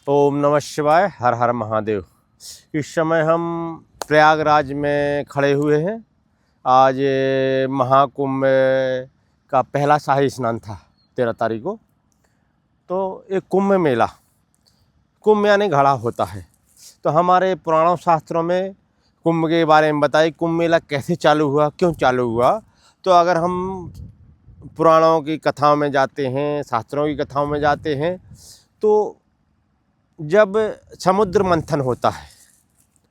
ओम नमः शिवाय। हर हर महादेव। इस समय हम प्रयागराज में खड़े हुए हैं। आज महाकुंभ का पहला शाही स्नान था 13 तारीख को। तो एक कुंभ यानी घड़ा होता है। तो हमारे पुराणों शास्त्रों में कुंभ के बारे में बताई, कुंभ मेला कैसे चालू हुआ, क्यों चालू हुआ। तो अगर हम पुराणों की कथाओं में जाते हैं, शास्त्रों की कथाओं में जाते हैं, तो जब समुद्र मंथन होता है,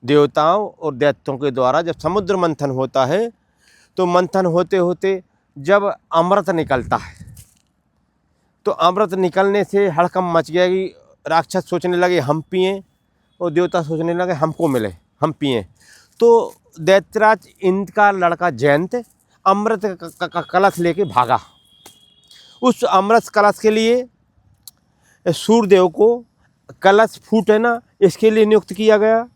देवताओं और दैत्यों के द्वारा जब समुद्र मंथन होता है, तो मंथन होते होते जब अमृत निकलता है, तो अमृत निकलने से हड़कंप मच गया कि राक्षस सोचने लगे हम पिएं और देवता सोचने लगे हमको मिले, हम पिएं। तो दैत्यराज इंद्र का लड़का जयंत अमृत का कलश लेके भागा। उस अमृत कलश के लिए सूर्यदेव को कलश फूटे ना, इसके लिए नियुक्त किया गया।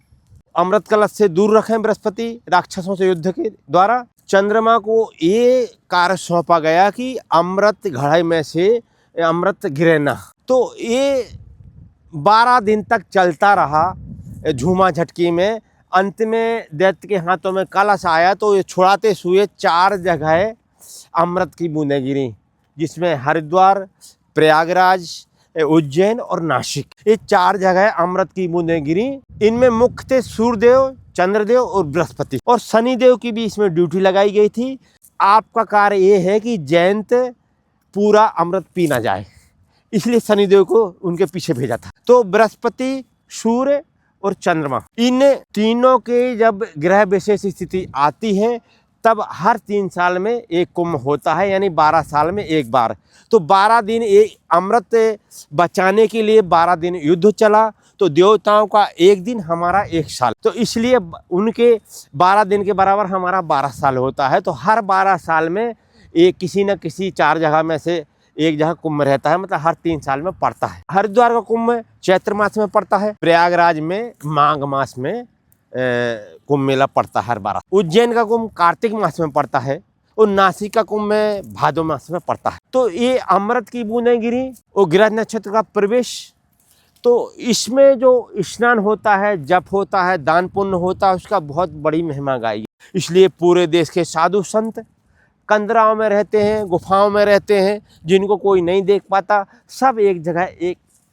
अमृत कलश से दूर रखें बृहस्पति राक्षसों से युद्ध के द्वारा। चंद्रमा को ये कार्य सौंपा गया कि अमृत घड़े में से अमृत गिरे ना। तो ये 12 दिन तक चलता रहा झूमा झटकी में। अंत में दैत्य के हाथों में कलश आया, तो ये छुड़ाते हुए 4 जगह अमृत की बूंदें गिरी, जिसमें हरिद्वार, प्रयागराज, उज्जैन और नासिक, ये 4 जगह अमृत की बूंदें गिरी। इनमें मुख्य थे सूर्यदेव, चंद्रदेव और बृहस्पति, और शनिदेव की भी इसमें ड्यूटी लगाई गई थी। आपका कार्य ये है कि जयंत पूरा अमृत पी ना जाए, इसलिए शनिदेव को उनके पीछे भेजा था। तो बृहस्पति, सूर्य और चंद्रमा, इन तीनों के जब ग्रह विशेष स्थिति आती है, तब हर 3 साल में एक कुंभ होता है, यानी 12 साल में एक बार। तो 12 दिन एक अमृत बचाने के लिए 12 दिन युद्ध चला। तो देवताओं का एक दिन हमारा 1 साल, तो इसलिए उनके 12 दिन के बराबर हमारा 12 साल होता है। तो हर 12 साल में एक किसी न किसी 4 जगह में से एक जगह कुंभ रहता है, मतलब हर 3 साल में पड़ता है। हरिद्वार का कुंभ चैत्र मास में पड़ता है। प्रयागराज में माघ मास में कुंभ मेला पड़ता है हर 12। उज्जैन का कुंभ कार्तिक मास में पड़ता है और नासिक का कुंभ में भादो मास में पड़ता है। तो ये अमृत की बूंदें गिरी और गृह नक्षत्र का प्रवेश, तो इसमें जो स्नान होता है, जप होता है, दान पुण्य होता है, उसका बहुत बड़ी महिमा गाई है। इसलिए पूरे देश के साधु संत कंदराओं में रहते हैं, गुफाओं में रहते हैं, जिनको कोई नहीं देख पाता, सब एक जगह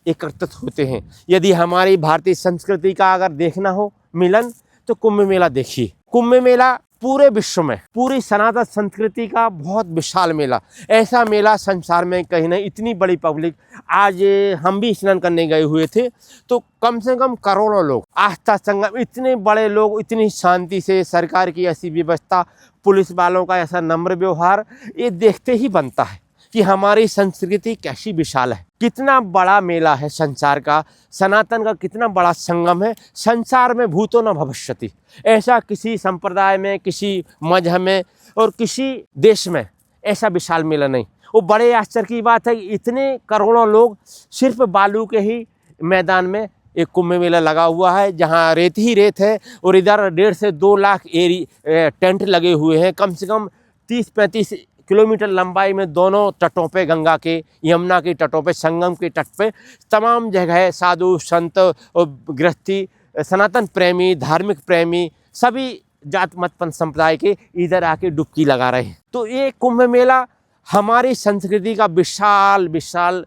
एकत्रित होते हैं। यदि हमारी भारतीय संस्कृति का अगर देखना हो मिलन, तो कुंभ मेला देखिए। कुंभ मेला पूरे विश्व में, पूरी सनातन संस्कृति का बहुत विशाल मेला। ऐसा मेला संसार में कहीं नहीं, इतनी बड़ी पब्लिक। आज हम भी स्नान करने गए हुए थे, तो कम से कम करोड़ों लोग, आस्था संगम, इतने बड़े लोग, इतनी शांति से, सरकार की ऐसी व्यवस्था, पुलिस वालों का ऐसा नम्र व्यवहार, ये देखते ही बनता है कि हमारी संस्कृति कैसी विशाल है। कितना बड़ा मेला है संसार का, सनातन का कितना बड़ा संगम है। संसार में भूतो न भविष्यति, ऐसा किसी संप्रदाय में, किसी मजहब में और किसी देश में ऐसा विशाल मेला नहीं। वो बड़े आश्चर्य की बात है कि इतने करोड़ों लोग सिर्फ बालू के ही मैदान में एक कुंभ मेला लगा हुआ है, जहाँ रेत ही रेत है, और इधर 1.5 से 2 लाख टेंट लगे हुए हैं। कम से कम 30-35 किलोमीटर लंबाई में दोनों तटों पे, गंगा के, यमुना के तटों पे, संगम के तट पे तमाम जगह साधु संत और गृहस्थी, सनातन प्रेमी, धार्मिक प्रेमी, सभी जात मत पंथ संप्रदाय के इधर आके डुबकी लगा रहे हैं। तो ये कुंभ मेला हमारी संस्कृति का विशाल विशाल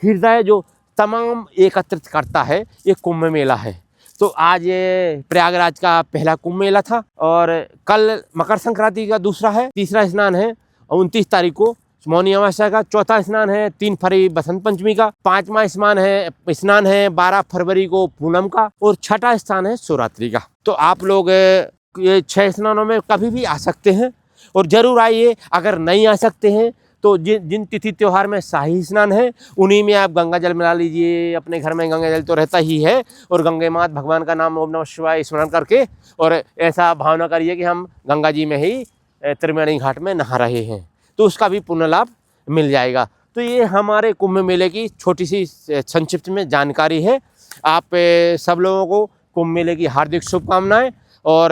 हृदय जो तमाम एकत्रित करता है, ये कुंभ मेला है। तो आज ये प्रयागराज का पहला कुंभ मेला था, और कल मकर संक्रांति का दूसरा है, तीसरा स्नान है 29 तारीख को मौनी अमावस्या का, चौथा स्नान है 3 फरवरी बसंत पंचमी का, 5वां स्नान है 12 फरवरी को पूनम का, और 6ठा स्नान है शिवरात्रि का। तो आप लोग ये 6 स्नानों में कभी भी आ सकते हैं, और जरूर आइए। अगर नहीं आ सकते हैं तो जिन तिथि त्यौहार में शाही स्नान है, उन्हीं में आप गंगा जल मिला लीजिए। अपने घर में गंगा जल तो रहता ही है, और गंगे मात भगवान का नाम ओम नमः शिवाय स्मरण करके, और ऐसा भावना करिए कि हम गंगा जी में ही त्रिवेणी घाट में नहा रहे हैं, तो उसका भी पुण्य लाभ मिल जाएगा। तो ये हमारे कुंभ मेले की छोटी सी संक्षिप्त में जानकारी है। आप सब लोगों को कुंभ मेले की हार्दिक शुभकामनाएं, और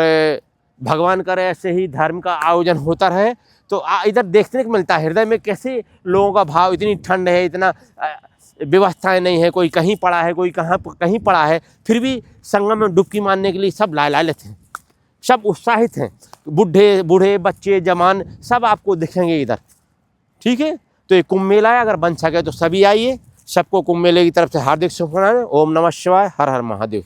भगवान करे ऐसे ही धर्म का आयोजन होता रहे। तो इधर देखने को मिलता है हृदय में कैसे लोगों का भाव, इतनी ठंड है, इतना व्यवस्थाएं नहीं है, कोई कहीं पड़ा है, कोई कहीं पड़ा है, फिर भी संगम में डुबकी मारने के लिए सब लालायित हैं, सब उत्साहित हैं, बूढ़े बच्चे जवान सब आपको दिखेंगे इधर। ठीक है, तो ये कुंभ मेला है, अगर बन सके तो सभी आइए। सबको कुंभ मेले की तरफ से हार्दिक शुभकामनाएं। ओम नमः शिवाय, हर हर महादेव।